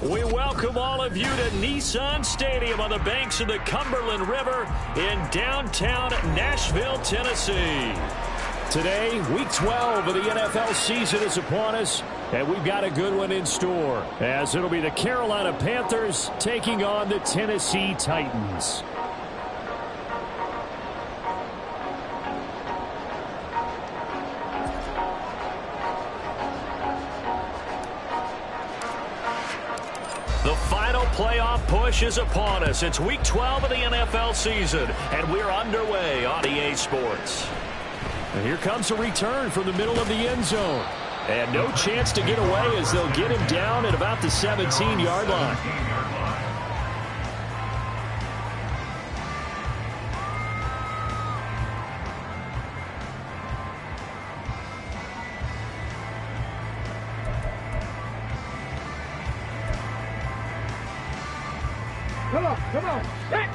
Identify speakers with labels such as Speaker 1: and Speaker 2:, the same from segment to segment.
Speaker 1: We welcome all of you to Nissan Stadium on the banks of the Cumberland River in downtown Nashville, Tennessee. Today, Week 12 of the NFL season is upon us, and we've got a good one in store, as it'll be the Carolina Panthers taking on the Tennessee Titans. The final playoff push is upon us. It's Week 12 of the NFL season, and we're underway on EA Sports. And here comes a return from the middle of the end zone. And no chance to get away as they'll get him down at about the 17-yard line.
Speaker 2: Come on, check!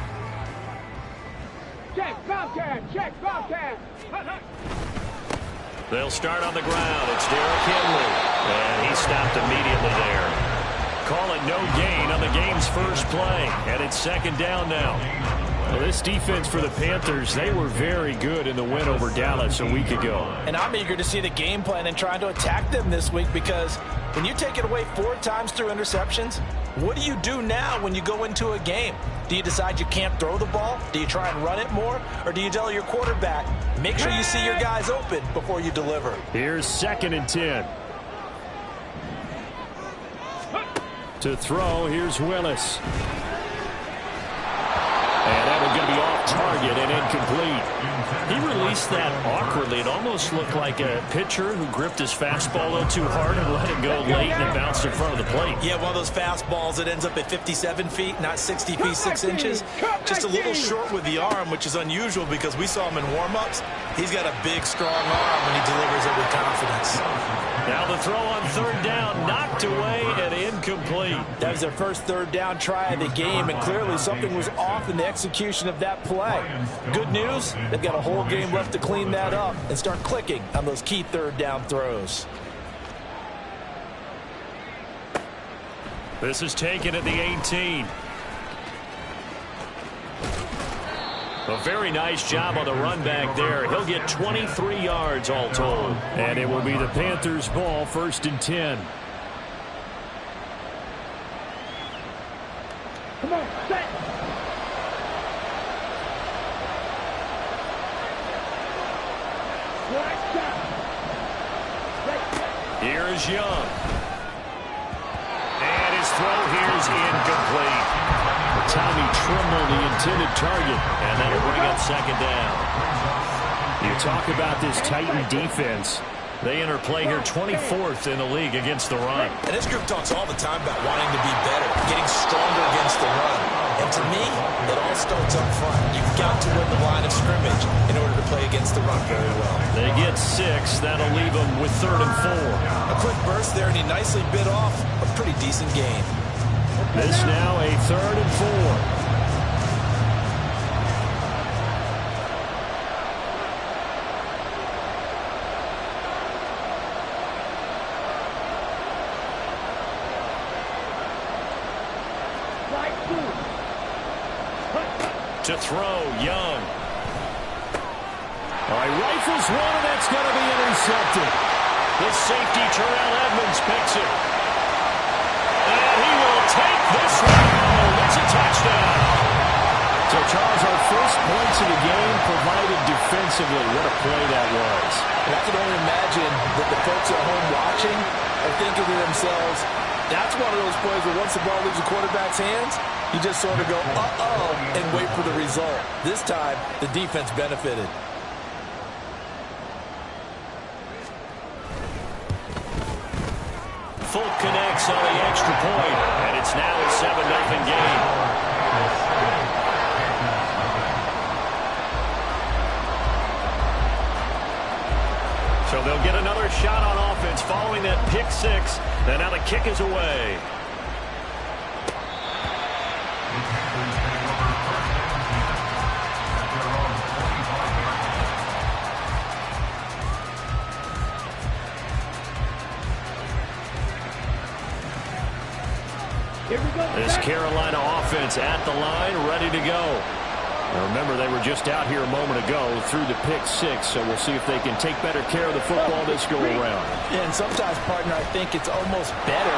Speaker 2: Check, Bobcat!
Speaker 1: They'll start on the ground. It's Derrick Henry, and he stopped immediately there. Call it no gain on the game's first play, and it's second down now. Well, this defense for the Panthers, they were very good in the win over Dallas a week ago.
Speaker 3: And I'm eager to see the game plan and trying to attack them this week, because when you take it away 4 times through interceptions, what do you do now when you go into a game? Do you decide you can't throw the ball? Do you try and run it more? Or do you tell your quarterback, make sure you see your guys open before you deliver?
Speaker 1: Here's 2nd and 10. To throw, here's Willis. And that one's going to be off target and incomplete. He released that awkwardly. It almost looked like a pitcher who gripped his fastball a little too hard and let it go late, and it bounced in front of the plate.
Speaker 3: Yeah, one of those fastballs that ends up at 57 feet, not 60 feet, 6 inches. Just a little short with the arm, which is unusual because we saw him in warm-ups. He's got a big, strong arm when he delivers it with confidence.
Speaker 1: Now the throw on 3rd down, knocked away and incomplete.
Speaker 3: That was their first 3rd down try of the game, and clearly something was off in the execution of that play. Good news, they've got a whole game left to clean that up and start clicking on those key 3rd down throws.
Speaker 1: This is taken at the 18. A very nice job on the run back there. He'll get 23 yards all told. And it will be the Panthers' ball, 1st and 10.
Speaker 2: Come on, set!
Speaker 1: Here is Young. And his throw here is incomplete. Tommy Tremble, the intended target, and that'll bring up 2nd down. You talk about this Titan defense. They enter play here 24th in the league against the run.
Speaker 3: And this group talks all the time about wanting to be better, getting stronger against the run. And to me, it all starts up front. You've got to win the line of scrimmage in order to play against the run very well.
Speaker 1: They get 6. That'll leave them with 3rd and 4.
Speaker 3: A quick burst there, and he nicely bit off a pretty decent gain.
Speaker 1: This now a 3rd and 4. To throw, Young. All right, rifles one, and that's going to be intercepted. The safety, Terrell Edmonds, picks it. And he will take this one home. It's a touchdown. So, Charles, our first points of the game provided defensively. What a play that was.
Speaker 3: And I can only imagine that the folks at home watching are thinking to themselves, that's one of those plays where once the ball leaves the quarterback's hands, you just sort of go, uh-oh, and wait for the result. This time, the defense benefited.
Speaker 1: Folk connects on the extra point, and it's now a 7-0 game. So they'll get another shot on offense following that pick 6, and now the kick is away. This Carolina offense at the line, ready to go. Now remember, they were just out here a moment ago through the pick six, so we'll see if they can take better care of the football this go around.
Speaker 3: Yeah, and sometimes, partner, I think it's almost better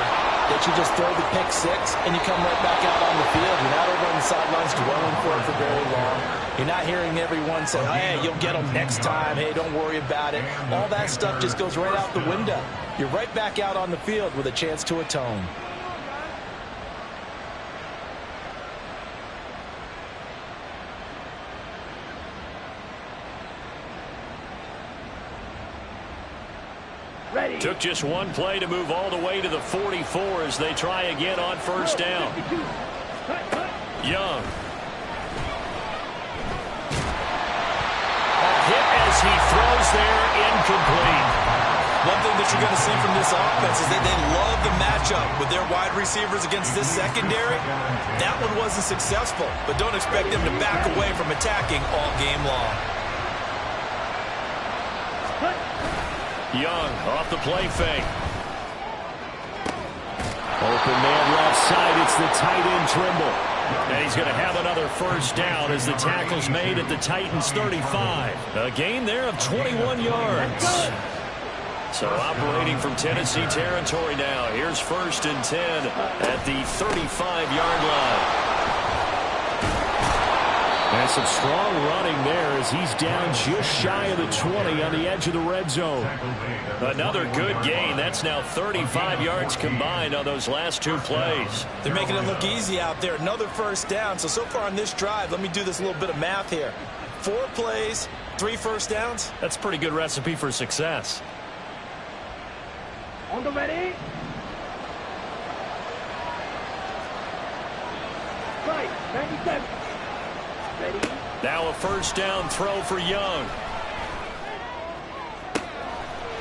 Speaker 3: that you just throw the pick six and you come right back out on the field. You're not over on the sidelines dwelling for it for very long. You're not hearing everyone say, hey, you'll get them next time. Hey, don't worry about it. All that stuff just goes right out the window. You're right back out on the field with a chance to atone.
Speaker 2: Ready.
Speaker 1: Took just one play to move all the way to the 44 as they try again on first down. Young. A hit as he throws there, incomplete.
Speaker 3: One thing that you're going to see from this offense is that they love the matchup with their wide receivers against this secondary. That one wasn't successful, but don't expect them to back away from attacking all game long.
Speaker 1: Young off the play fake. Open man left side. It's the tight end Trimble. And he's going to have another first down as the tackle's made at the Titans 35. A gain there of 21 yards. So operating from Tennessee territory now. Here's 1st and 10 at the 35-yard line. And some strong running there as he's down just shy of the 20 on the edge of the red zone. Another good gain. That's now 35 yards combined on those last two plays.
Speaker 3: They're making it look easy out there. Another first down. So far on this drive, let me do this little bit of math here. 4 plays, 3 first downs.
Speaker 1: That's a pretty good recipe for success.
Speaker 2: On the ready. Right, 97. Ready.
Speaker 1: Now a first down throw for Young.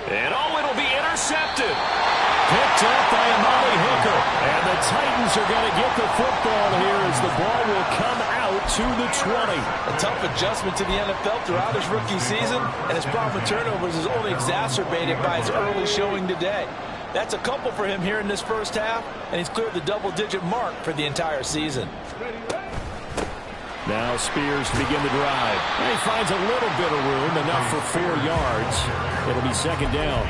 Speaker 1: And it'll be intercepted. Picked up by Amali Hooker. And the Titans are going to get the football here as the ball will come out to the 20.
Speaker 3: A tough adjustment to the NFL throughout his rookie season, and his problem with turnovers is only exacerbated by his early showing today. That's a couple for him here in this first half, and he's cleared the double-digit mark for the entire season.
Speaker 1: Now Spears to begin the drive. And he finds a little bit of room, enough for 4 yards. It'll be second down.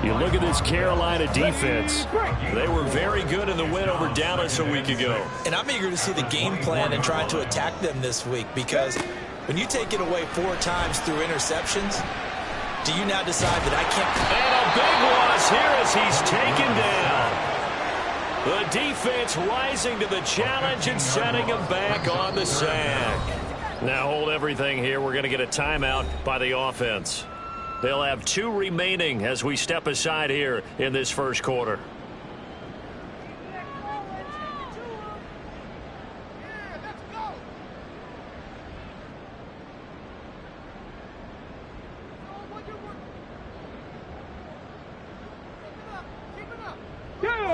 Speaker 1: You look at this Carolina defense. They were very good in the win over Dallas a week ago.
Speaker 3: And I'm eager to see the game plan and trying to attack them this week, because when you take it away 4 times through interceptions, do you now decide that I can't?
Speaker 1: And a big loss here as he's taken down. The defense rising to the challenge and setting him back on the sack. Now hold everything here. We're going to get a timeout by the offense. They'll have 2 remaining as we step aside here in this first quarter.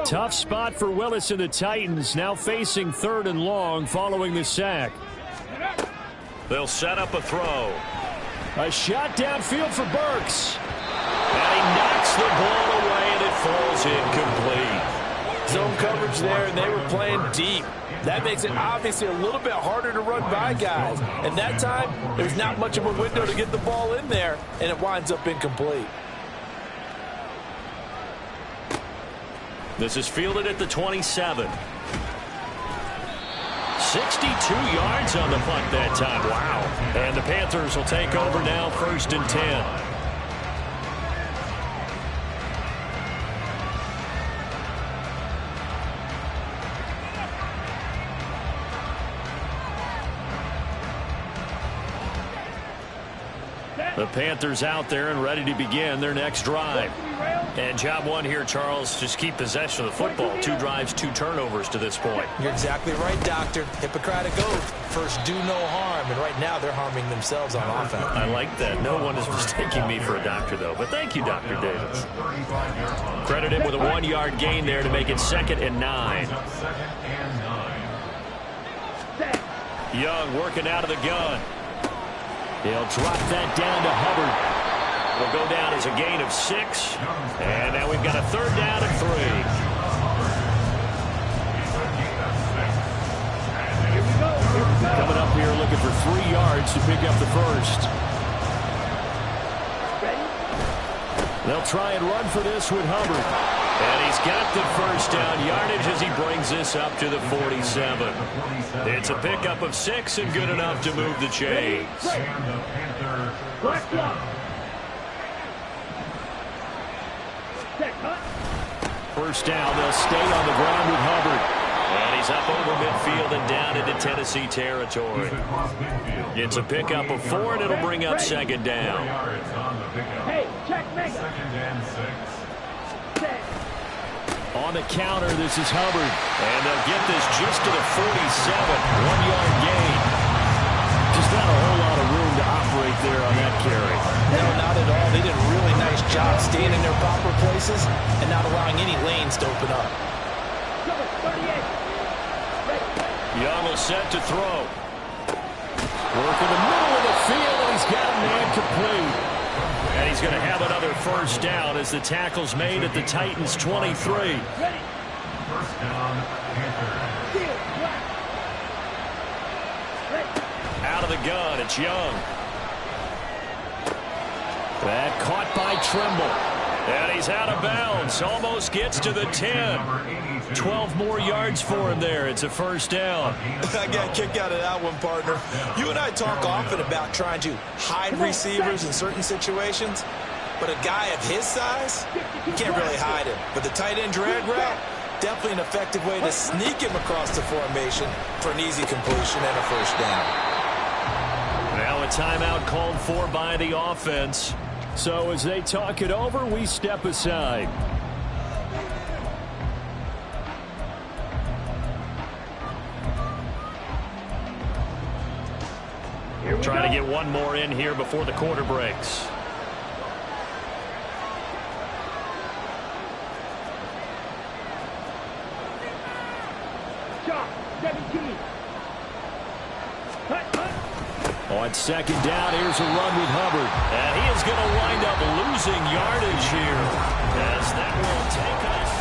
Speaker 1: Tough spot for Willis and the Titans, now facing 3rd and long following the sack. They'll set up a throw. A shot downfield for Burks. And he knocks the ball away, and it falls incomplete.
Speaker 3: Zone coverage there, and they were playing deep. That makes it obviously a little bit harder to run by guys. And that time, there's not much of a window to get the ball in there, and it winds up incomplete.
Speaker 1: This is fielded at the 27. 62 yards on the punt that time. Wow. And the Panthers will take over now, 1st and 10. The Panthers out there and ready to begin their next drive. And job one here, Charles, just keep possession of the football. 2 drives, 2 turnovers to this point.
Speaker 3: You're exactly right, Doctor. Hippocratic oath. First, do no harm. And right now, they're harming themselves on offense.
Speaker 1: I like that. No one is mistaking me for a doctor, though. But thank you, Dr. Davis. Credit him with a 1-yard gain there to make it 2nd and 9. Young working out of the gun. He'll drop that down to Hubbard. It'll go down as a gain of 6. And now we've got a 3rd down and 3. yards to pick up the first. They'll try and run for this with Hubbard. And he's got the first down yardage as he brings this up to the 47. It's a pickup of 6 and good enough to move the chains. First down, they'll stay on the ground with Hubbard. And he's up over midfield and down into Tennessee territory. It's a pickup of 4, and it'll bring up second down.
Speaker 2: Hey, check mega.
Speaker 1: On the counter, this is Hubbard. And they'll get this just to the 47. 1-yard gain. Just not a whole lot of room to operate there on that carry.
Speaker 3: No, not at all. They did a really nice job staying in their proper places and not allowing any lanes to open up.
Speaker 1: Young will set to throw. Work in the middle of the field, and he's got a man complete. And he's going to have another first down as the tackle's made at the Titans' 23.
Speaker 2: First down,
Speaker 1: Out of the gun, it's Young. That caught by Trimble. And he's out of bounds. Almost gets to the 10. 12 more yards for him there. It's a first down.
Speaker 3: I got a kick out of that one, partner. You and I talk often about trying to hide receivers in certain situations. But a guy of his size, you can't really hide him. But the tight end drag route, definitely an effective way to sneak him across the formation for an easy completion and a first down.
Speaker 1: Now a timeout called for by the offense. So as they talk it over, we step aside. Trying to get one more in here before the quarter breaks.
Speaker 2: Shot, 17.
Speaker 1: On second down, here's a run with Hubbard. And he is going to wind up losing yardage here as that will take us.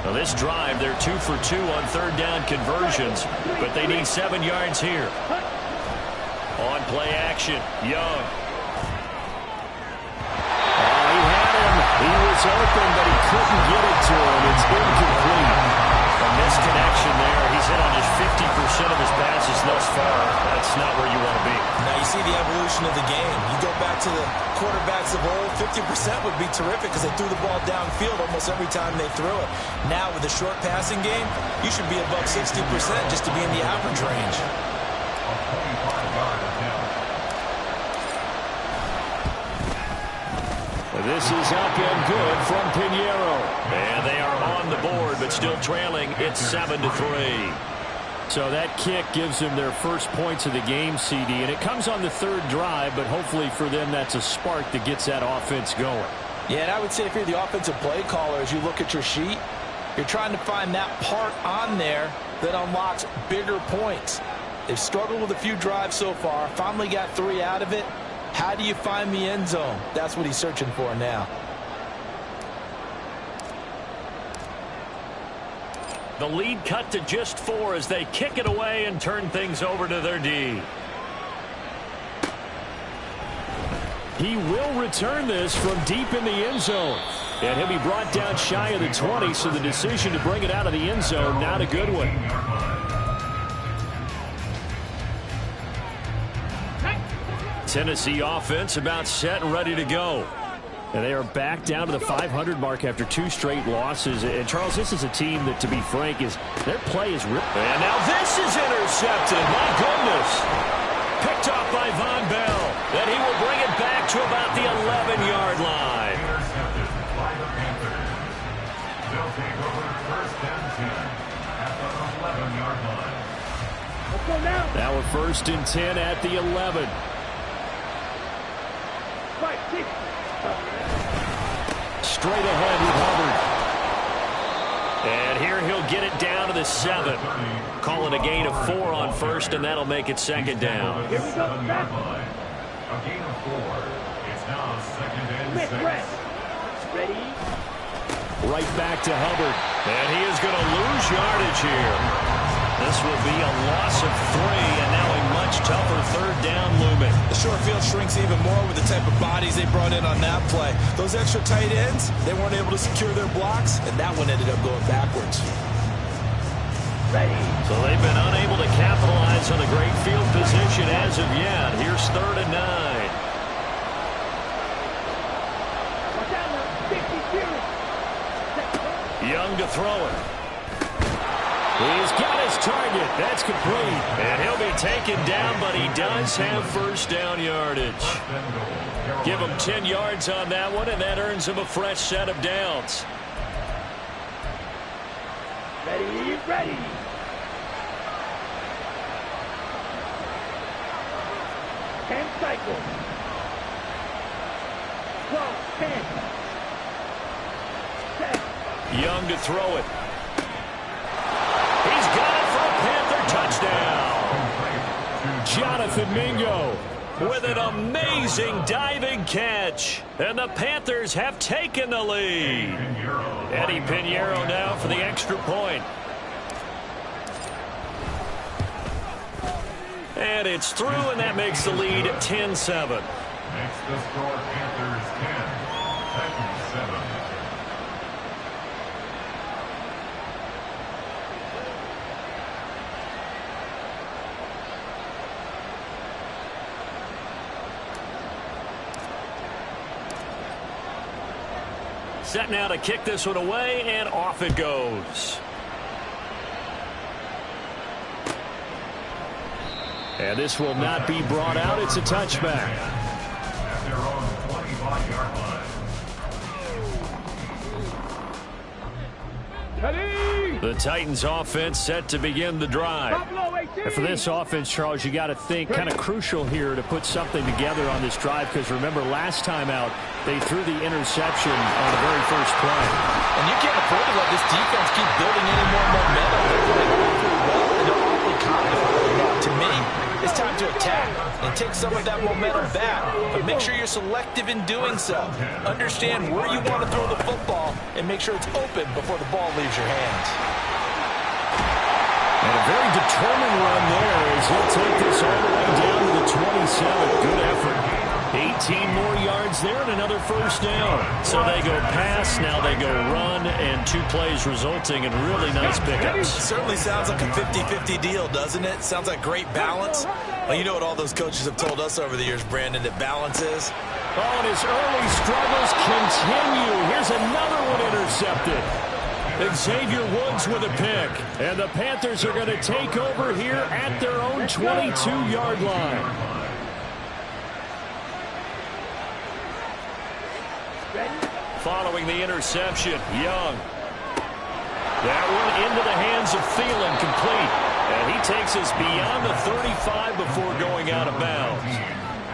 Speaker 1: Well, this drive, they're 2 for 2 on third down conversions, but they need 7 yards here. On play action, Young. Oh, he had him. He was open, but he couldn't get it to him. It's incomplete. A misconnection there. He's hit on just 50% of his passes thus far. That's not where you want to be.
Speaker 3: Now you see the evolution of the game. You go back to the quarterbacks of old, 50% would be terrific because they threw the ball downfield almost every time they threw it. Now with a short passing game, you should be above 60% just to be in the average range.
Speaker 1: This is up and good from Pinheiro. And they are on the board, but still trailing. It's 7-3. So that kick gives them their first points of the game, CD. And it comes on the third drive, but hopefully for them that's a spark that gets that offense going.
Speaker 3: Yeah, and I would say if you're the offensive play caller, as you look at your sheet, you're trying to find that part on there that unlocks bigger points. They've struggled with a few drives so far, finally got 3 out of it. How do you find the end zone? That's what he's searching for now.
Speaker 1: The lead cut to just 4 as they kick it away and turn things over to their D. He will return this from deep in the end zone. And he'll be brought down shy of the 20, so the decision to bring it out of the end zone, not a good one. Tennessee offense about set and ready to go. And they are back down to the 500 mark after 2 straight losses. And, Charles, this is a team that, to be frank, their play is real. And now this is intercepted. My goodness. Picked off by Von Bell. Then he will bring it back to about the 11-yard line.
Speaker 4: Intercepted by the Panthers. They'll take over first and 10 at the 11-yard line.
Speaker 2: Let's go now.
Speaker 1: Now a first and 10 at the 11. Straight ahead with Hubbard. And here he'll get it down to the 7. Call it a gain of 4 on first, and that'll make it second down.
Speaker 2: Here we go.
Speaker 4: A gain of 4. It's now second and 6.
Speaker 2: Ready?
Speaker 1: Right back to Hubbard. And he is going to lose yardage here. This will be a loss of 3, and now a much tougher third down looming.
Speaker 3: The short field shrinks even more with the type of bodies they brought in on that play. Those extra tight ends, they weren't able to secure their blocks, and that one ended up going backwards.
Speaker 2: Ready?
Speaker 1: So they've been unable to capitalize on a great field position as of yet. Here's 3rd and 9.
Speaker 2: Watch out now. 52.
Speaker 1: Young to throw it. He's got his target. That's complete. And he'll be taken down, but he does have first down yardage. Give him 10 yards on that one, and that earns him a fresh set of downs.
Speaker 2: Ready? Ready? Ten cycles. 12, 10. 7.
Speaker 1: Young to throw it. He's got it for a Panther touchdown. Jonathan Mingo with an amazing diving catch. And the Panthers have taken the lead. Eddie Pinheiro now for the extra point. And it's through, and that makes the lead 10-7.
Speaker 4: Makes the score Panthers 10, Titans 7.
Speaker 1: Set now to kick this one away, and off it goes. And this will not be brought out. It's a touchback.
Speaker 4: At their own 25-yard line.
Speaker 2: Ready?
Speaker 1: The Titans offense set to begin the drive.
Speaker 2: Buffalo 18.
Speaker 1: And for this offense, Charles, you got to think kind of crucial here to put something together on this drive, because remember last time out they threw the interception on the very first play.
Speaker 3: And you can't afford to let this defense keep building any more momentum. They're playing awfully well, and they're awfully confident right now. To me, it's time to attack and take some of that momentum back, but make sure you're selective in doing so. Understand where you want to throw the football and make sure it's open before the ball leaves your hands.
Speaker 1: And a very determined run there as he'll take this all the way down to the 27. Good effort. 18 more yards there and another first down. So they go pass, now they go run, and 2 plays resulting in really nice pickups.
Speaker 3: Certainly sounds like a 50-50 deal, doesn't it? Sounds like great balance. Well, you know what all those coaches have told us over the years, Brandon, that balance is?
Speaker 1: Oh, and his early struggles continue. Here's another one intercepted. Xavier Woods with a pick. And the Panthers are going to take over here at their own 22-yard line. Following the interception, Young. That one into the hands of Thielen, complete. And he takes us beyond the 35 before going out of bounds.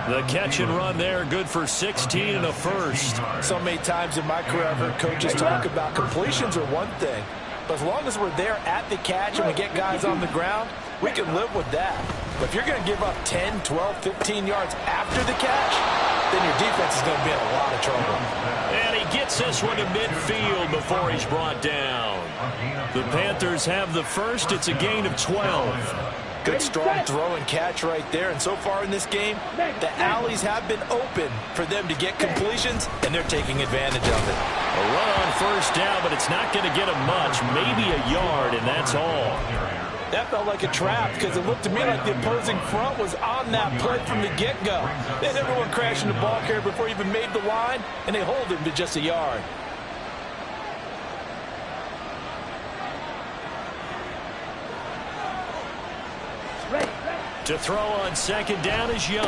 Speaker 1: The catch and run there, good for 16 and a first.
Speaker 3: So many times in my career, I've heard coaches talk about completions are one thing. But as long as we're there at the catch and we get guys on the ground, we can live with that. But if you're going to give up 10, 12, 15 yards after the catch, then your defense is going to be in a lot of trouble.
Speaker 1: And he gets this one to midfield before he's brought down. The Panthers have the first. It's a gain of 12.
Speaker 3: Good strong throw and catch right there. And so far in this game, the alleys have been open for them to get completions, and they're taking advantage of it.
Speaker 1: A run on first down, but it's not going to get him much. Maybe a yard, and that's all.
Speaker 3: That felt like a trap because it looked to me like the opposing front was on that play from the get-go. They had everyone crashing the ball carrier before he even made the line, and they hold him to just a yard.
Speaker 1: To throw on second down is Young.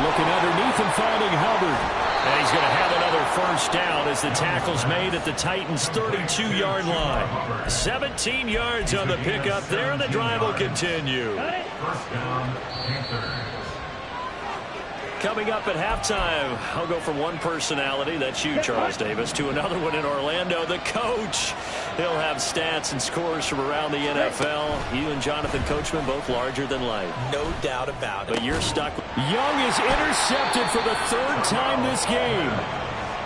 Speaker 1: Looking underneath and finding Hubbard. And he's going to have another first down as the tackle's made at the Titans' 32-yard line. 17 yards on the pickup there, and the drive will continue.
Speaker 4: First down, Panthers.
Speaker 1: Coming up at halftime, I'll go from one personality, that's you, Charles Davis, to another one in Orlando, the coach. He'll have stats and scores from around the NFL. You and Jonathan Coachman both larger than life.
Speaker 3: No doubt about it.
Speaker 1: But you're stuck. Young is intercepted for the third time this game.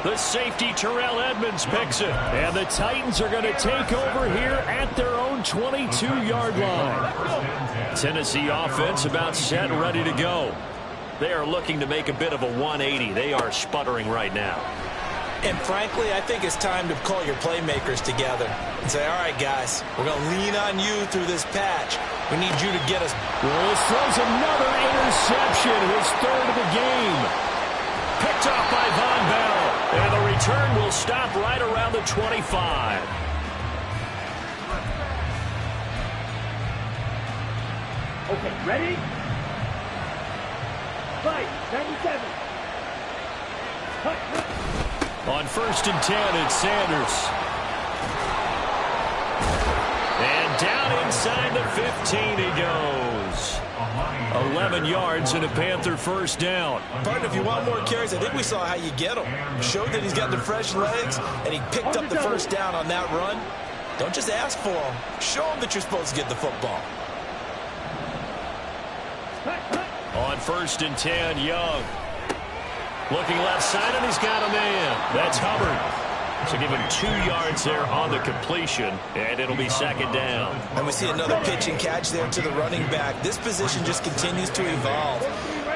Speaker 1: The safety, Terrell Edmonds, picks it. And the Titans are going to take over here at their own 22-yard line. Tennessee offense about set and ready to go. They are looking to make a bit of a 180. They are sputtering right now.
Speaker 3: And frankly, I think it's time to call your playmakers together and say, all right, guys, we're going to lean on you through this patch. We need you to get us.
Speaker 1: Willis throws another interception, his third of the game. Picked off by Von Bell. And the return will stop right around the 25.
Speaker 2: Okay, ready? Fight, 97.
Speaker 1: On 1st and 10, it's Sanders. And down inside the 15 he goes. 11 yards and a Panther first down.
Speaker 3: Partner, if you want more carries, I think we saw how you get him. Showed that he's got the fresh legs, and he picked up the first down on that run. Don't just ask for him. Show him that you're supposed to get the football.
Speaker 1: On 1st and 10, Young. Looking left side, and he's got a man. That's Hubbard. So give him 2 yards there on the completion, and it'll be second down.
Speaker 3: And we see another pitch and catch there to the running back. This position just continues to evolve.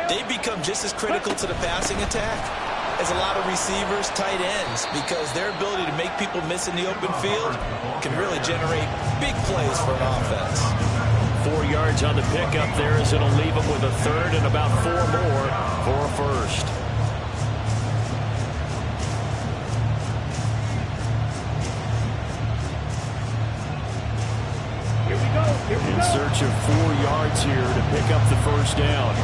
Speaker 3: They become just as critical to the passing attack as a lot of receivers, tight ends, because their ability to make people miss in the open field can really generate big plays for an offense.
Speaker 1: 4 yards on the pickup there as it'll leave him with a third and about 4 more for a first. In search of 4 yards here to pick up the first down.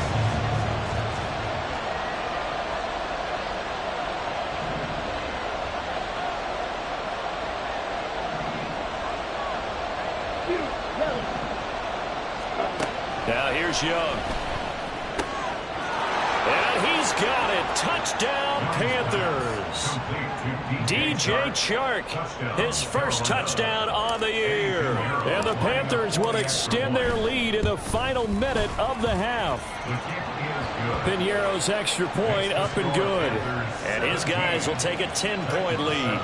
Speaker 1: Now here's Young. And he's got it. Touchdown, Panthers. DJ Chark, his first touchdown on the year. And the Panthers will extend their lead in the final minute of the half. Piñeiro's extra point up and good. And his guys will take a 10-point lead.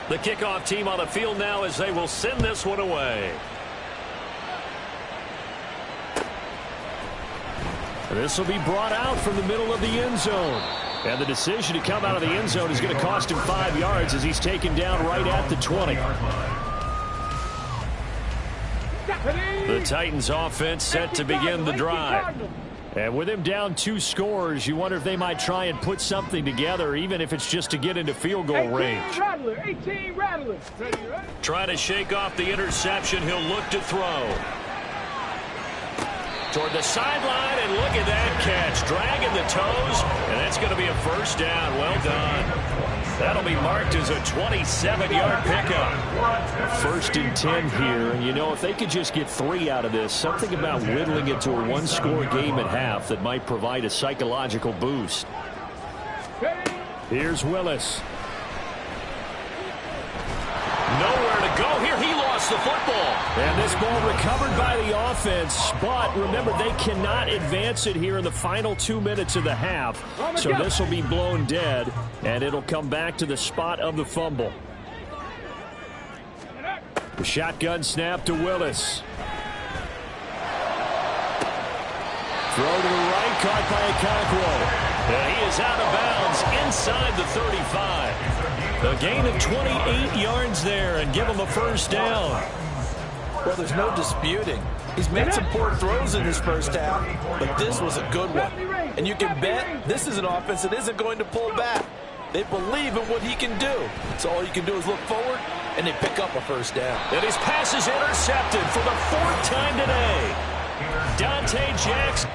Speaker 1: The kickoff team on the field now as they will send this one away. This will be brought out from the middle of the end zone. And the decision to come out of the end zone is going to cost him 5 yards as he's taken down right at the 20. The Titans offense set to begin the drive. And with him down 2 scores, you wonder if they might try and put something together, even if it's just to get into field goal range.
Speaker 2: 18 Rattler.
Speaker 1: Trying to shake off the interception, he'll look to throw. Toward the sideline, and look at that catch. Dragging the toes, and that's going to be a first down. Well done. That'll be marked as a 27-yard pickup. 1st and 10 here, and you know, if they could just get 3 out of this, something about whittling it to a 1-score game at half that might provide a psychological boost. Here's Willis. Nowhere to go here. He lost the football. And this ball recovered by the offense. But remember, they cannot advance it here in the final 2 minutes of the half. So this will be blown dead, and it'll come back to the spot of the fumble. The shotgun snap to Willis. Throw to the right, caught by Okonkwo. And he is out of bounds inside the 35. A gain of 28 yards there and give him a first down.
Speaker 3: Well, there's no disputing. He's made some poor throws in his first half, but this was a good one. And you can bet this is an offense that isn't going to pull back. They believe in what he can do. So all you can do is look forward, and they pick up a first down.
Speaker 1: And his pass is intercepted for the 4th time today. Dante Jackson.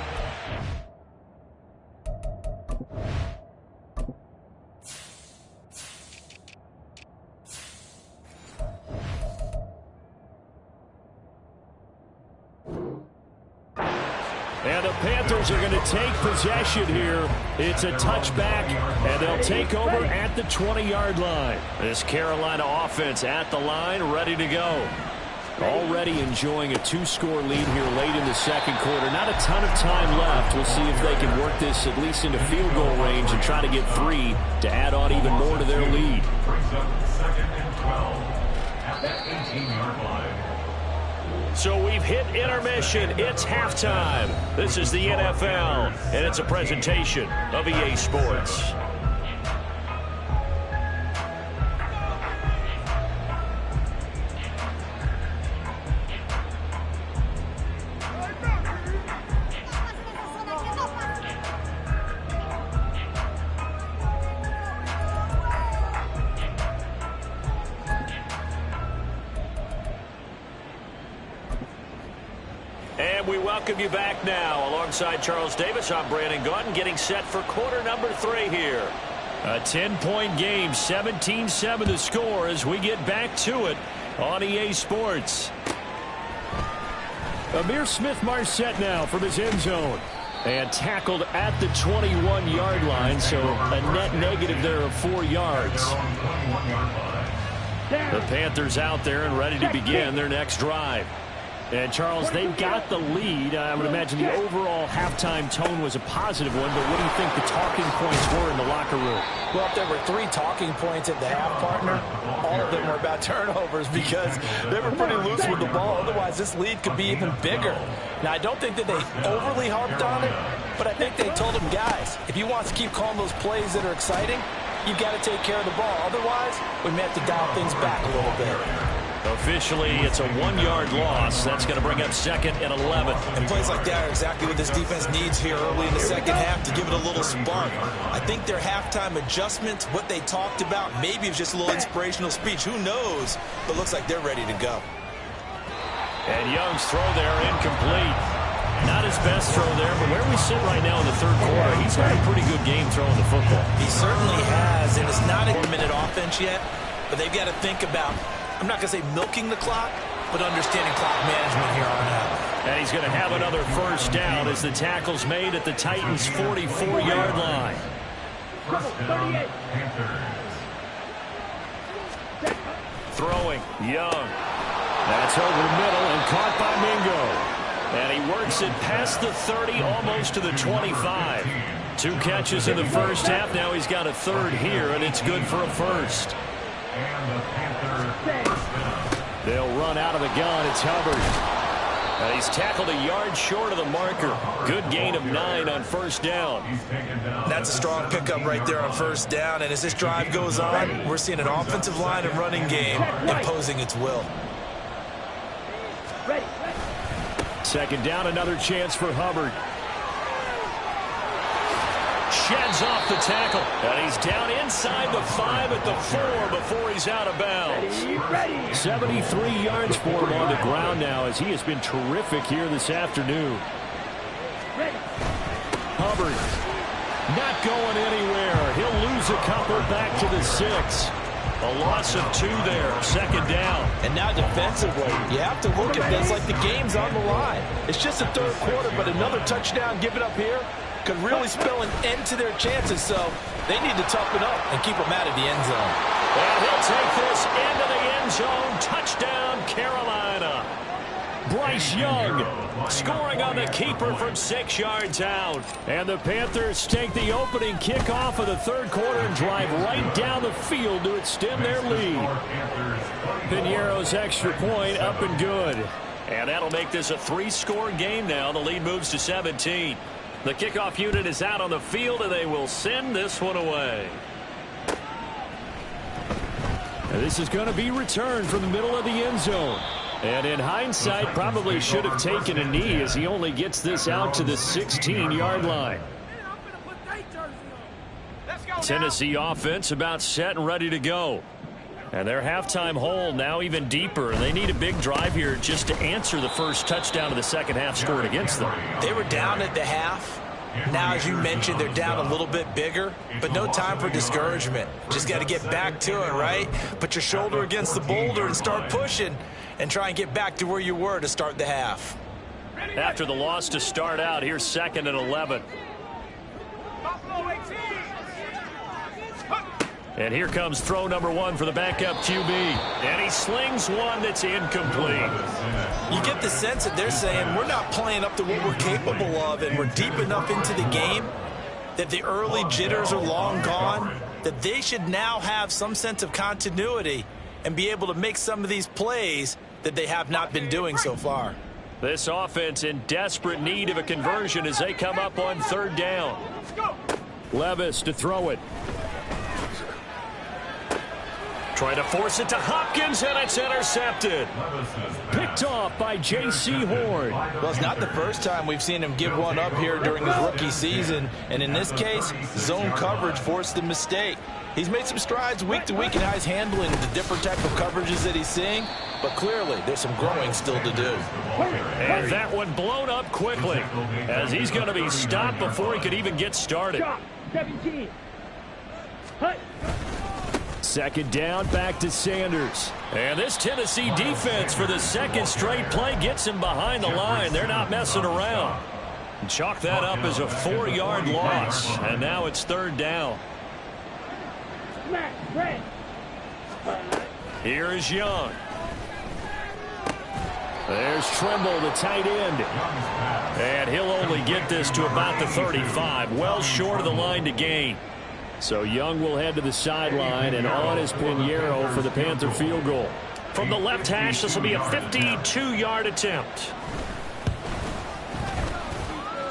Speaker 1: And the Panthers are going to take possession here. It's a touchback, and they'll take over at the 20-yard line. This Carolina offense at the line, ready to go. Already enjoying a 2-score lead here late in the second quarter. Not a ton of time left. We'll see if they can work this at least into field goal range and try to get 3 to add on even more to their lead.
Speaker 4: Brings up 2nd and 12 at the 18-yard line.
Speaker 1: So we've hit intermission. It's halftime. This is the NFL, and it's a presentation of EA Sports. And we welcome you back now. Alongside Charles Davis, I'm Brandon Gaudin, getting set for quarter number 3 here. A 10-point game, 17-7 the score as we get back to it on EA Sports. Amir Smith-Marset now from his end zone. And tackled at the 21-yard line, so a net negative there of 4 yards. The Panthers out there and ready to begin their next drive. And, Charles, they've got the lead. I would imagine the overall halftime tone was a positive one, but what do you think the talking points were in the locker room?
Speaker 3: Well, if there were 3 talking points at the half, partner, all of them were about turnovers because they were pretty loose with the ball. Otherwise, this lead could be even bigger. Now, I don't think that they overly harped on it, but I think they told them, guys, if you want to keep calling those plays that are exciting, you've got to take care of the ball. Otherwise, we may have to dial things back a little bit.
Speaker 1: Officially, it's a 1-yard loss. That's going to bring up 2nd and 11.
Speaker 5: And plays like that are exactly what this defense needs here early in the second half to give it a little spark. I think their halftime adjustments, what they talked about, maybe it was just a little inspirational speech. Who knows? But looks like they're ready to go.
Speaker 1: And Young's throw there incomplete. Not his best throw there, but where we sit right now in the third quarter, he's had a pretty good game throwing the football.
Speaker 5: He certainly has, and it's not a 4-minute offense yet, but they've got to think about, I'm not going to say milking the clock, but understanding clock management here on out.
Speaker 1: And he's going to have another first down as the tackle's made at the Titans' 44-yard line.
Speaker 4: First down, Panthers.
Speaker 1: Throwing, Young. That's over the middle and caught by Mingo. And he works it past the 30, almost to the 25. 2 catches in the first half. Now he's got a 3rd here, and it's good for a first.
Speaker 4: And the Panthers first down.
Speaker 1: They'll run out of the gun. It's Hubbard. And he's tackled a yard short of the marker. Good gain of 9 on first down.
Speaker 4: He's taken down.
Speaker 5: That's a strong pickup right there on first down, and as this drive goes on, we're seeing an offensive line and running game imposing its will.
Speaker 2: Ready.
Speaker 1: 2nd down, another chance for Hubbard. Sheds off the tackle. And he's down inside the 5 at the 4 before he's out of bounds.
Speaker 2: Ready.
Speaker 1: 73 yards for him on the ground now as he has been terrific here this afternoon.
Speaker 2: Ready.
Speaker 1: Hubbard not going anywhere. He'll lose a couple back to the 6. A loss of 2 there. 2nd down.
Speaker 3: And now defensively, you have to look at this like the game's on the line. It's just the third quarter, but another touchdown given up here could really spell an end to their chances, so they need to toughen up and keep them out of the end zone.
Speaker 1: And he'll take this into the end zone. Touchdown, Carolina. Bryce Young scoring on the keeper from 6 yards out. And the Panthers take the opening kickoff of the third quarter and drive right down the field to extend their lead. Piñeiro's extra point up and good. And that'll make this a 3-score game now. The lead moves to 17. The kickoff unit is out on the field, and they will send this one away. And this is going to be returned from the middle of the end zone. And in hindsight, probably should have taken a knee as he only gets this out to the 16-yard line. Tennessee offense about set and ready to go. And their halftime hole now even deeper. They need a big drive here just to answer the first touchdown of the second half scored against them.
Speaker 5: They were down at the half. Now, as you mentioned, they're down a little bit bigger, but no time for discouragement. Just got to get back to it, right? Put your shoulder against the boulder and start pushing and try and get back to where you were to start the half.
Speaker 1: After the loss to start out, here's 2nd and 11. And here comes throw number 1 for the backup QB. And he slings one that's incomplete.
Speaker 5: You get the sense that they're saying we're not playing up to what we're capable of, and we're deep enough into the game that the early jitters are long gone, that they should now have some sense of continuity and be able to make some of these plays that they have not been doing so far.
Speaker 1: This offense in desperate need of a conversion as they come up on 3rd down. Levis to throw it. Trying to force it to Hopkins, and it's intercepted. Picked off by J.C. Horn.
Speaker 3: Well, it's not the first time we've seen him give one up here during his rookie season. And in this case, zone coverage forced the mistake. He's made some strides week to week in how he's handling the different type of coverages that he's seeing. But clearly, there's some growing still to do.
Speaker 1: And that one blown up quickly as he's going to be stopped before he could even get started.
Speaker 2: 17. Hut.
Speaker 1: 2nd down, back to Sanders. And this Tennessee defense for the 2nd straight play gets him behind the line. They're not messing around. Chalk that up as a 4-yard loss. And now it's 3rd down. Here is Young. There's Trimble, the tight end. And he'll only get this to about the 35. Well short of the line to gain. So Young will head to the sideline, and on is Pinheiro for the Panther field goal. From the left hash, this will be a 52-yard attempt.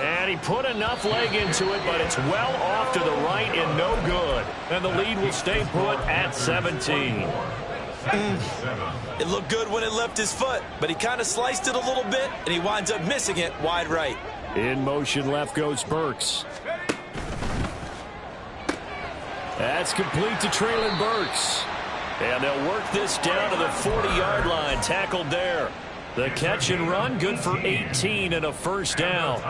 Speaker 1: And he put enough leg into it, but it's well off to the right and no good. And the lead will stay put at 17.
Speaker 5: It looked good when it left his foot, but he kind of sliced it a little bit, and he winds up missing it wide right.
Speaker 1: In motion left goes Burks. That's complete to Treylon Burks. And they'll work this down to the 40-yard line. Tackled there. The catch and run, good for 18 and a 1st down.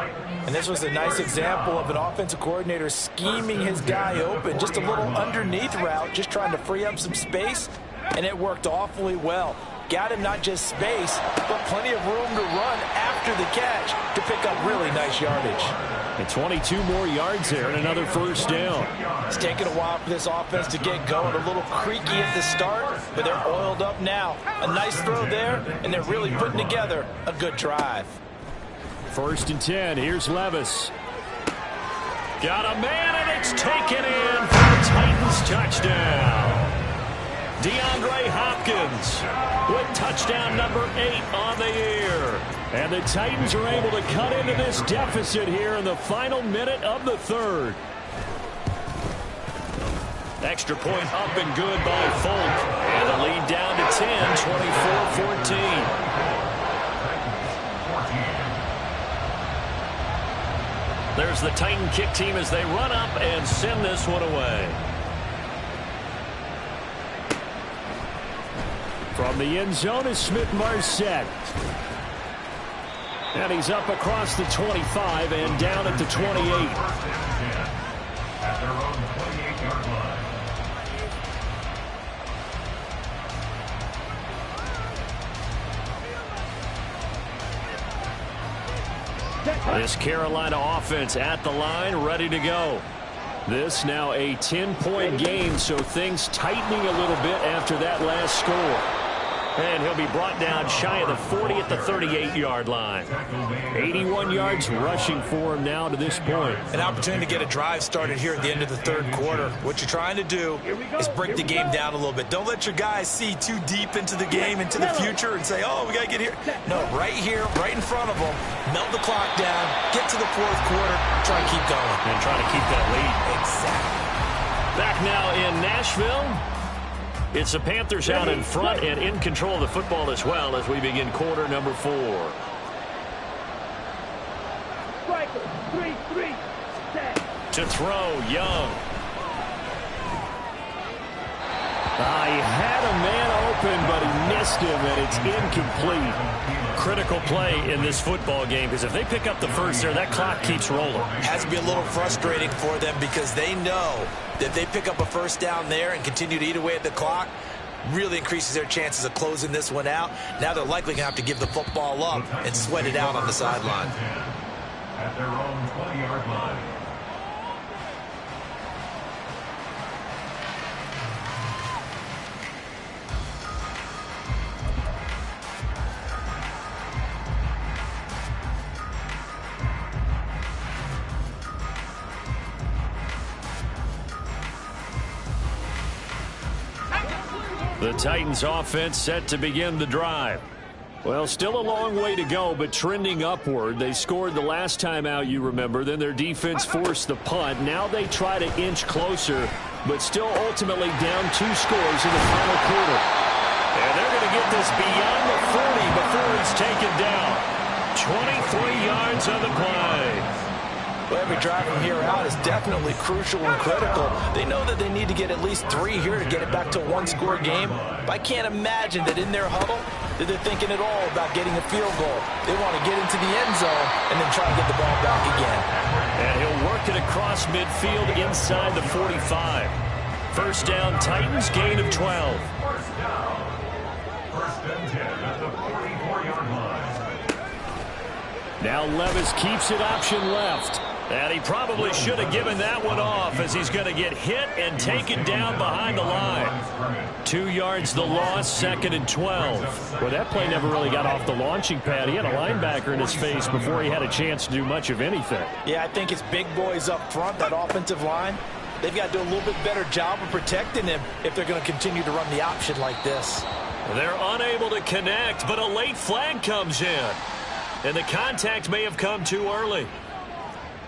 Speaker 3: And this was a nice example of an offensive coordinator scheming his guy open. Just a little underneath route, just trying to free up some space. And it worked awfully well. Got him not just space, but plenty of room to run after the catch to pick up really nice yardage.
Speaker 1: And 22 more yards there and another 1st down.
Speaker 3: It's taken a while for this offense to get going. A little creaky at the start, but they're oiled up now. A nice throw there, and they're really putting together a good drive.
Speaker 1: 1st and 10. Here's Levis. Got a man, and it's taken in for the Titans touchdown. DeAndre Hopkins with touchdown number 8 on the year. And the Titans are able to cut into this deficit here in the final minute of the 3rd. Extra point up and good by Folk. And the lead down to 10, 24-14. There's the Titan kick team as they run up and send this one away. From the end zone is Smith-Marset. And he's up across the 25 and down at the 28.
Speaker 4: At their own 28-yard line.
Speaker 1: This Carolina offense at the line, ready to go. This now a 10-point game, so things tightening a little bit after that last score. And he'll be brought down shy of the 40 at the 38-yard line. 81 yards rushing for him now to this point.
Speaker 5: An opportunity to get a drive started here at the end of the 3rd quarter. What you're trying to do is break the game down a little bit. Don't let your guys see too deep into the game, into the future, and say, oh, we got to get here. No, right here, right in front of them, melt the clock down, get to the 4th quarter, try to keep going.
Speaker 1: And try to keep that lead.
Speaker 5: Exactly.
Speaker 1: Back now in Nashville. It's the Panthers out in front and in control of the football as well as we begin quarter number 4.
Speaker 2: Striker, 3-3, set.
Speaker 1: To throw, Young. He had a man open, but he missed him, and it's incomplete. Critical play in this football game, because if they pick up the first there, that clock keeps rolling.
Speaker 5: Has to be a little frustrating for them because they know that if they pick up a 1st down there and continue to eat away at the clock, really increases their chances of closing this one out. Now they're likely going to have to give the football up and sweat it out on the sideline.
Speaker 4: At their own 20-yard line.
Speaker 1: The Titans offense set to begin the drive. Well, still a long way to go, but trending upward. They scored the last time out, you remember. Then their defense forced the punt. Now they try to inch closer, but still ultimately down 2 scores in the final quarter. And they're going to get this beyond the 40 before it's taken down. 23 yards on the play.
Speaker 3: Well, every drive from here out is definitely crucial and critical. They know that they need to get at least 3 here to get it back to a 1-score game. But I can't imagine that in their huddle that they're thinking at all about getting a field goal. They want to get into the end zone and then try to get the ball back again.
Speaker 1: And he'll work it across midfield inside the 45. First down, Titans, gain of 12.
Speaker 4: First down. First and 10 at the 44-yard line.
Speaker 1: Now Levis keeps it option left. And he probably should have given that one off as he's going to get hit and taken down behind the line. 2 yards the loss, 2nd and 12. Well, that play never really got off the launching pad. He had a linebacker in his face before he had a chance to do much of anything.
Speaker 3: Yeah, I think it's big boys up front, that offensive line. They've got to do a little bit better job of protecting him if they're going to continue to run the option like this.
Speaker 1: They're unable to connect, but a late flag comes in. And the contact may have come too early.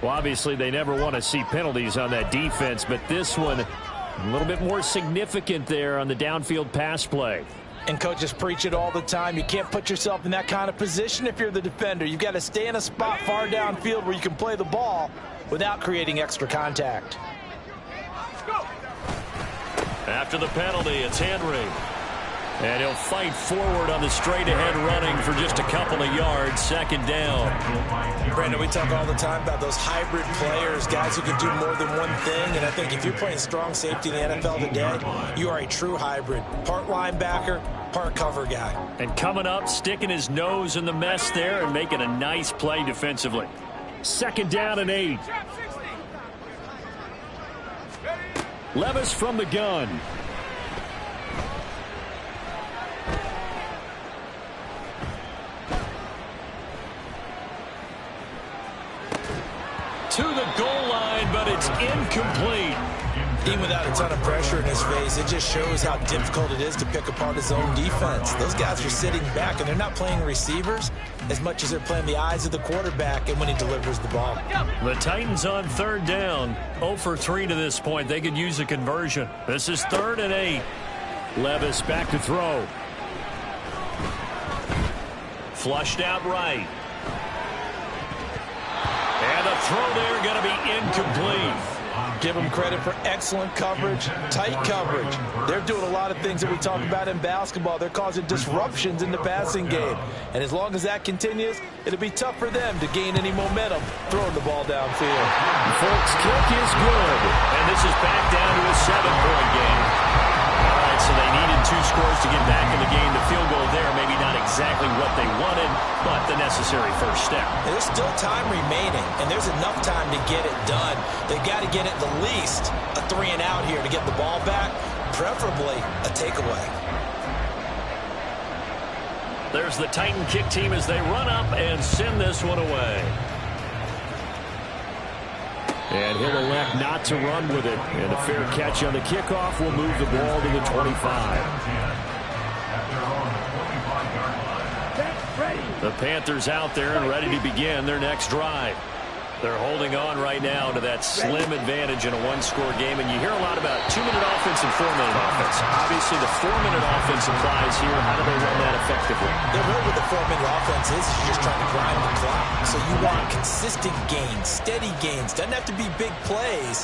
Speaker 1: Well, obviously, they never want to see penalties on that defense, but this one a little bit more significant there on the downfield pass play.
Speaker 3: And coaches preach it all the time. You can't put yourself in that kind of position if you're the defender. You've got to stay in a spot far downfield where you can play the ball without creating extra contact.
Speaker 1: After the penalty, it's Henry. And he'll fight forward on the straight-ahead running for just a couple of yards, 2nd down.
Speaker 5: Brandon, we talk all the time about those hybrid players, guys who can do more than one thing. And I think if you're playing strong safety in the NFL today, you are a true hybrid. Part linebacker, part cover guy.
Speaker 1: And coming up, sticking his nose in the mess there and making a nice play defensively. 2nd down and 8. Levis from the gun. To the goal line, but it's incomplete.
Speaker 5: Even without a ton of pressure in his face, it just shows how difficult it is to pick apart his own defense. Those guys are sitting back, and they're not playing receivers as much as they're playing the eyes of the quarterback and when he delivers the ball.
Speaker 1: The Titans on 3rd down. 0 for 3 to this point. They could use a conversion. This is 3rd and 8. Levis back to throw. Flushed out right. And the throw there going to be incomplete.
Speaker 3: Give them credit for excellent coverage, tight coverage. They're doing a lot of things that we talk about in basketball. They're causing disruptions in the passing game. And as long as that continues, it'll be tough for them to gain any momentum throwing the ball downfield.
Speaker 1: Folks, kick is good. And this is back down to a 7-point game. All right, so they needed 2 scores to get back in the game. The field goal there, maybe not exactly what they wanted, but the necessary first step.
Speaker 5: There's still time remaining, and there's enough time to get it done. They've got to get at the least a 3-and-out here to get the ball back, preferably a takeaway.
Speaker 1: There's the Titan kick team as they run up and send this one away. And he'll elect not to run with it. And a fair catch on the kickoff will move the ball to the 25. The Panthers out there and ready to begin their next drive. They're holding on right now to that slim advantage in a 1-score game. And you hear a lot about 2-minute offense and 4-minute offense. Obviously, the 4-minute offense applies here. How do they run that effectively?
Speaker 5: The way with the 4-minute offense is you're just trying to grind the clock. So you want consistent gains, steady gains. Doesn't have to be big plays,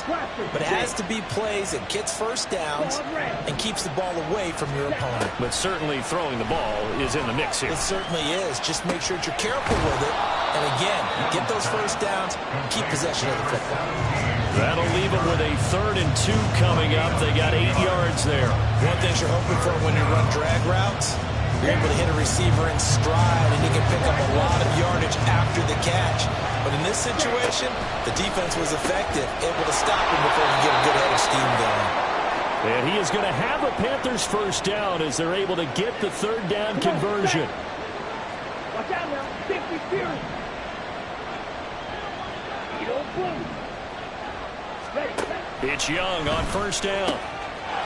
Speaker 5: but it has to be plays that gets first downs and keeps the ball away from your opponent.
Speaker 1: But certainly throwing the ball is in the mix here.
Speaker 5: It certainly is. Just make sure that you're careful with it And again, get those first downs, keep possession of the football.
Speaker 1: That'll leave them with a 3rd and 2 coming up. They got 8 yards there.
Speaker 5: One thing you're hoping for when you run drag routes, you're able to hit a receiver in stride, and you can pick up a lot of yardage after the catch. But in this situation, the defense was effective, able to stop him before you get a good head of steam going.
Speaker 1: And he is going to have a Panthers first down as they're able to get the 3rd down conversion.
Speaker 2: Watch out now. 50 Fury. You don't blue.
Speaker 1: It's Young on first down.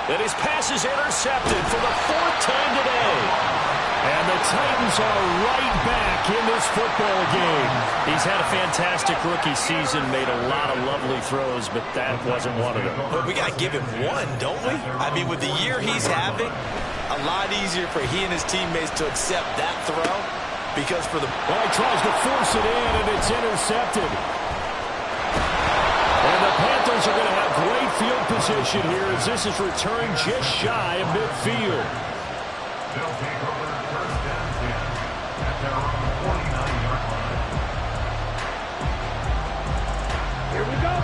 Speaker 1: And his pass is intercepted for the 4th time today. And the Titans are right back in this football game. He's had a fantastic rookie season, made a lot of lovely throws, but that wasn't one of them.
Speaker 5: But we got to give him one, don't we? I mean, with the year he's having, a lot easier for he and his teammates to accept that throw. Because for the...
Speaker 1: Well, he tries to force it in, and it's intercepted. And the Panthers are going to have great field position here as this is returned just shy of midfield.
Speaker 4: They'll take over first and 10 at their own 49-yard line.
Speaker 2: Here we go.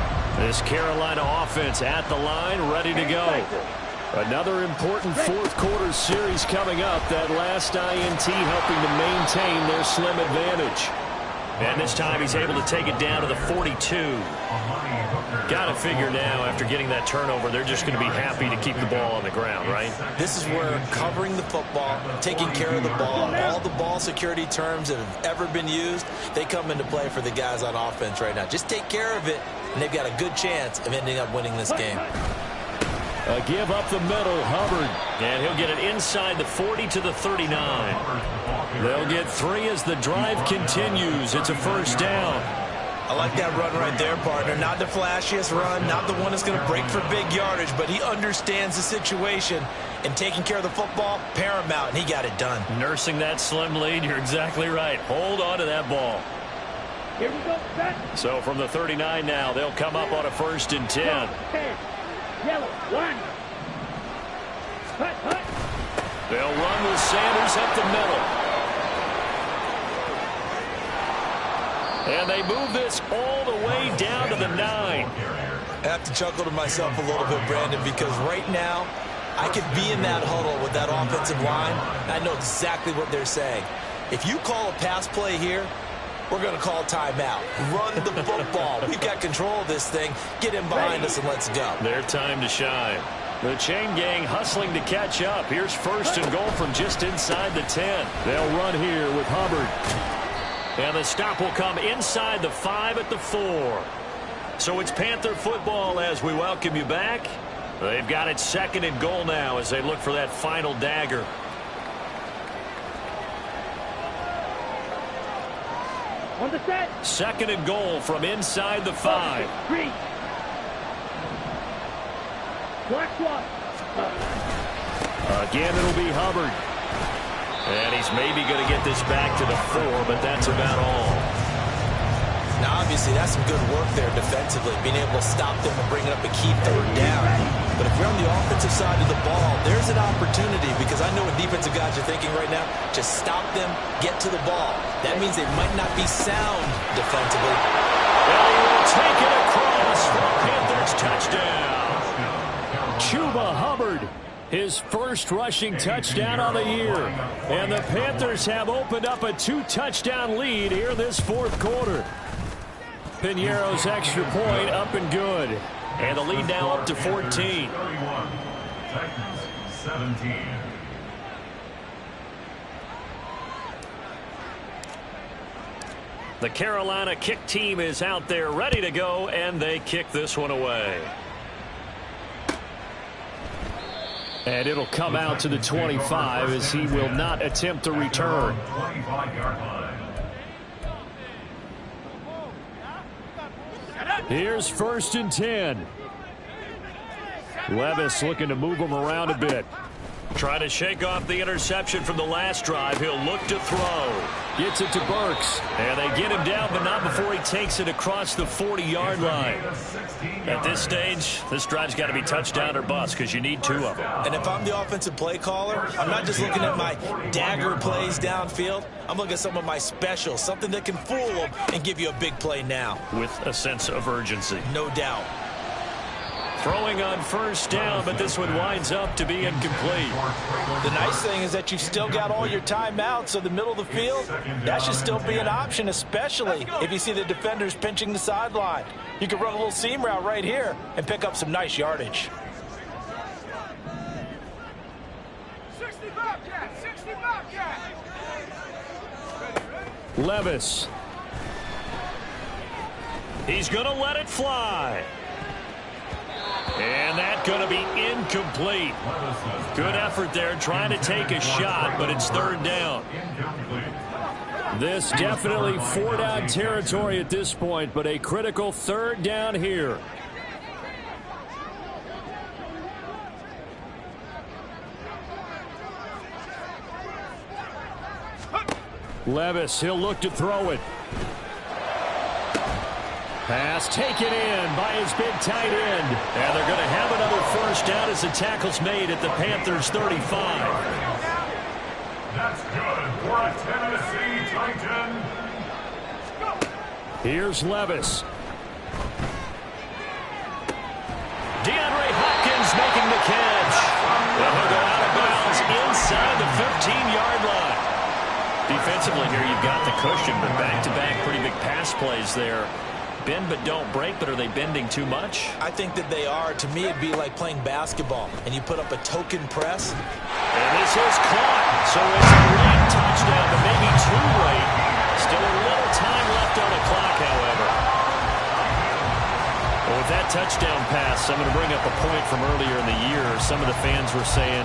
Speaker 1: This Carolina offense at the line, ready to go. Another important 4th quarter series coming up. That last INT helping to maintain their slim advantage. And this time he's able to take it down to the 42. Got to figure now after getting that turnover, they're just going to be happy to keep the ball on the ground, right?
Speaker 5: This is where covering the football, taking care of the ball, all the ball security terms that have ever been used, they come into play for the guys on offense right now. Just take care of it, and they've got a good chance of ending up winning this game.
Speaker 1: A give up the middle, Hubbard. And he'll get it inside the 40 to the 39. They'll get 3 as the drive continues. It's a first down.
Speaker 5: I like that run right there, partner. Not the flashiest run, not the one that's going to break for big yardage, but he understands the situation, and taking care of the football, paramount, and he got it done.
Speaker 1: Nursing that slim lead, you're exactly right. Hold on to that ball.
Speaker 2: Here we go. Set.
Speaker 1: So from the 39 now, they'll come up on a 1st and 10.
Speaker 2: 10. Yellow. 1. Hut.
Speaker 1: They'll run with Sanders up the middle. And they move this all the way down to the 9.
Speaker 5: I have to chuckle to myself a little bit, Brandon, because right now I could be in that huddle with that offensive line, and I know exactly what they're saying. If you call a pass play here, we're going to call timeout. Run the football. We've got control of this thing. Get in behind us and let's go.
Speaker 1: Their time to shine. The chain gang hustling to catch up. Here's 1st and goal from just inside the 10. They'll run here with Hubbard. And the stop will come inside the 5 at the 4. So it's Panther football as we welcome you back. They've got it 2nd and goal now as they look for that final dagger.
Speaker 2: On the set.
Speaker 1: 2nd and goal from inside the 5.
Speaker 2: 3. Black swap.
Speaker 1: Again, it'll be Hubbard. And he's maybe going to get this back to the 4, but that's about all.
Speaker 5: Now, obviously, that's some good work there defensively, being able to stop them and bring up a key 3rd down. But if you're on the offensive side of the ball, there's an opportunity, because I know what defensive guys are thinking right now. Just stop them, get to the ball. That means they might not be sound defensively.
Speaker 1: And he will take it across for a Panthers touchdown. Chuba Hubbard, his first rushing touchdown on the year. And the Panthers have opened up a 2-touchdown lead here in this 4th quarter. Piñeiro's extra point up and good. And the lead now up to 14.
Speaker 4: 31. Titans 17.
Speaker 1: The Carolina kick team is out there ready to go, and they kick this one away. And it'll come out to the 25 as he will not attempt to return.
Speaker 4: 25-yard line.
Speaker 1: Here's 1st and 10. Levis looking to move him around a bit. Trying to shake off the interception from the last drive. He'll look to throw. Gets it to Burks. And they get him down, but not before he takes it across the 40-yard line. At this stage, this drive's got to be touchdown or bust because you need 2 of them.
Speaker 5: And if I'm the offensive play caller, I'm not just looking at my dagger plays downfield. I'm looking at some of my specials, something that can fool them and give you a big play now.
Speaker 1: With a sense of urgency.
Speaker 5: No doubt.
Speaker 1: Throwing on first down, but this one winds up to be incomplete.
Speaker 3: The nice thing is that you've still got all your timeouts, so the middle of the field, that should still be an option, especially if you see the defenders pinching the sideline. You can run a little seam route right here and pick up some nice yardage.
Speaker 6: 60 Bobcat! 60 Bobcat!
Speaker 1: Levis. He's going to let it fly. And that's going to be incomplete. Good effort there trying to take a shot, but it's 3rd down. This definitely 4-down territory at this point, but a critical 3rd down here. Levis, he'll look to throw it. Pass taken in by his big tight end. And they're going to have another first down as the tackle's made at the Panthers 35.
Speaker 4: That's good for a Tennessee Titan.
Speaker 1: Here's Levis. DeAndre Hopkins making the catch. And he'll go out of bounds inside the 15-yard line. Defensively here, you've got the cushion, but back-to-back pretty big pass plays there. Bend but don't break, but are they bending too much?
Speaker 5: I think that they are. To me, it'd be like playing basketball, and you put up a token press.
Speaker 1: And this is caught. So it's a late touchdown, but maybe too late. Still a little time left on the clock, however. Well, with that touchdown pass, I'm going to bring up a point from earlier in the year. Some of the fans were saying,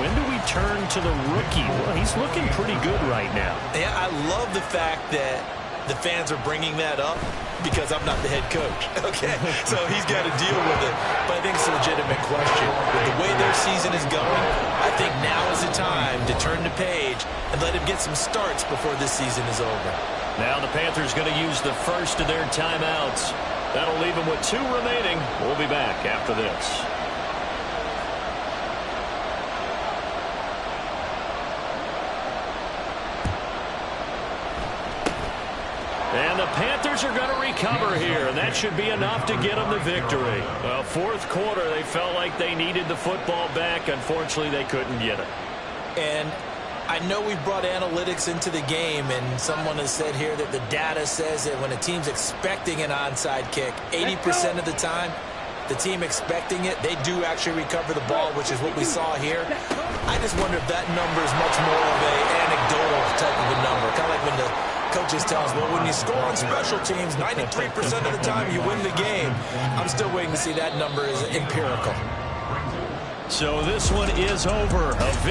Speaker 1: when do we turn to the rookie? Well, he's looking pretty good right now.
Speaker 5: Yeah, I love the fact that the fans are bringing that up because I'm not the head coach. Okay, so he's got to deal with it. But I think it's a legitimate question. With the way their season is going, I think now is the time to turn the page and let him get some starts before this season is over.
Speaker 1: Now the Panthers going to use the first of their timeouts. That'll leave them with 2 remaining. We'll be back after this. And the Panthers are going to recover here, and that should be enough to get them the victory. Well, 4th quarter, they felt like they needed the football back. Unfortunately, they couldn't get it.
Speaker 5: And I know we've brought analytics into the game, and someone has said here that the data says that when a team's expecting an onside kick, 80% of the time, the team expecting it, they do actually recover the ball, which is what we saw here. I just wonder if that number is much more of an anecdotal type of a number, kind of like when the coaches tell us, well, when you score on special teams, 93% of the time you win the game. I'm still waiting to see that number is empirical.
Speaker 1: So this one is over. A victory.